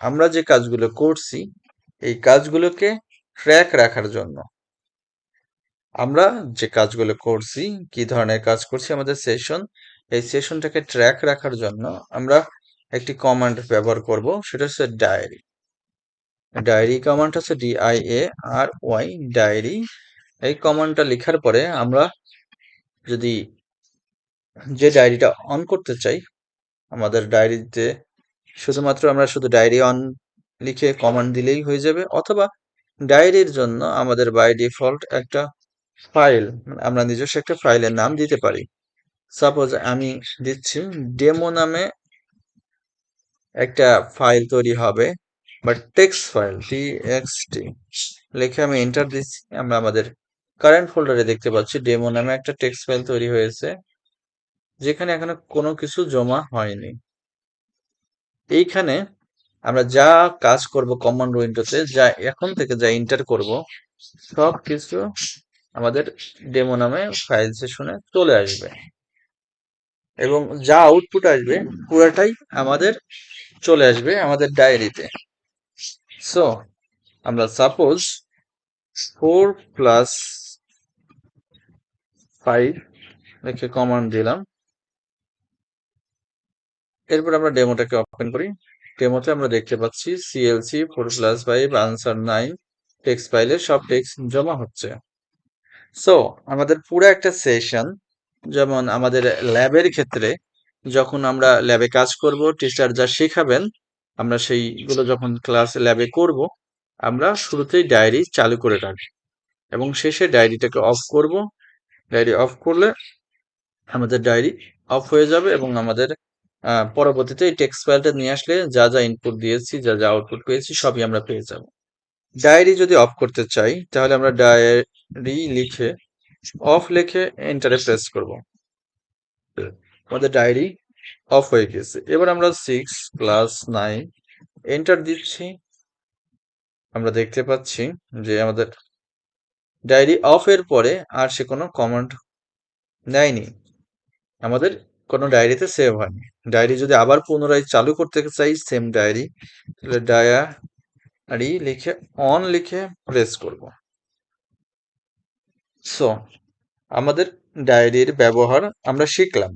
আমরা যে কাজগুলো করছি এই কাজগুলোকে ট্র্যাক রাখার জন্য, আমরা যে কাজগুলো করছি, কি ধরনের কাজ করছি আমাদের সেশন, এই সেশনটাকে ট্র্যাক রাখার জন্য আমরা একটি কমান্ড ব্যবহার করব, সেটা হচ্ছে ডায়েরি। ডায়েরি কমান্ড হচ্ছে DIARY, ডায়েরি। এই কমান্ডটা লেখার পরে আমরা যদি যে ডায়েরিটা অন করতে চাই, আমাদের ডায়েরিতে শুধুমাত্র আমরা শুধু ডায়েরি অন লিখে কমান্ড দিলেই হয়ে যাবে, অথবা ডায়েরির জন্য আমাদের বাই ডিফল্ট একটা ফাইল, আমরা নিজস্ব একটা ফাইলের নাম দিতে পারি। সাপোজ আমি দিচ্ছি ডেমো নামে একটা ফাইল তৈরি হবে, বা টেক্সট ফাইল TXT লিখে আমি এন্টার দিচ্ছি। আমরা আমাদের কারেন্ট ফোল্ডারে দেখতে পাচ্ছি ডেমো নামে একটা টেক্সট ফাইল তৈরি হয়েছে, যেখানে এখনো কোনো কিছু জমা হয়নি। এইখানে আমরা যা কাজ করব কমান্ড উইন্ডোতে, যা এখন থেকে যা এন্টার করব, সব কিছু আমাদের ডেমো নামে ফাইল সেশনে চলে আসবে, এবং যা আউটপুট আসবে পুরাটাই আমাদের চলে আসবে আমাদের ডায়েরিতে। সো আমরা সাপোজ 4+5 লিখে কমান্ড দিলাম। এরপর আমরা ডেমোটাকে ওপেন করি। ডেমোতে আমরা দেখতে পাচ্ছি CLC 4+5 আনসার 9 টেক্সট ফাইলে সব টেক্সট জমা হচ্ছে। সো আমাদের পুরো একটা সেশন, যেমন আমাদের ল্যাবের ক্ষেত্রে যখন আমরা ল্যাবে কাজ করব, টিচার যা শেখাবেন আমরা সেইগুলো যখন ক্লাস ল্যাবে করব, আমরা শুরুতেই ডায়েরি চালু করে রাখব এবং শেষে ডায়েরিটাকে অফ করব। ডায়েরি অফ করলে আমাদের ডায়েরি অফ হয়ে যাবে, এবং আমাদের পরবর্তীতে এই টেক্সট ফাইলটা নিয়ে আসলে যা যা ইনপুট দিয়েছি, যা যা আউটপুট পেয়েছি, সবই আমরা পেয়ে যাব। ডায়েরি যদি অফ করতে চাই তাহলে আমরা ডায়েরি লিখে অফ লিখে এন্টারে প্রেস করব। আমাদের ডায়েরি অফ হয়ে গেছে। এবার আমরা 6+9 এন্টার দিচ্ছি। আমরা দেখতে পাচ্ছি যে আমাদের ডায়েরি অফ এর পরে আর সে কোনো কমান্ড নেয়নি, আমাদের কোনো ডায়েরিতে সেভ হয়নি। ডায়েরি যদি আবার পুনরায় চালু করতে চাই সেম ডায়েরি, তাহলে ডায়েরি লিখে অন লিখে প্রেস করব। সো আমাদের ডায়েরির ব্যবহার আমরা শিখলাম।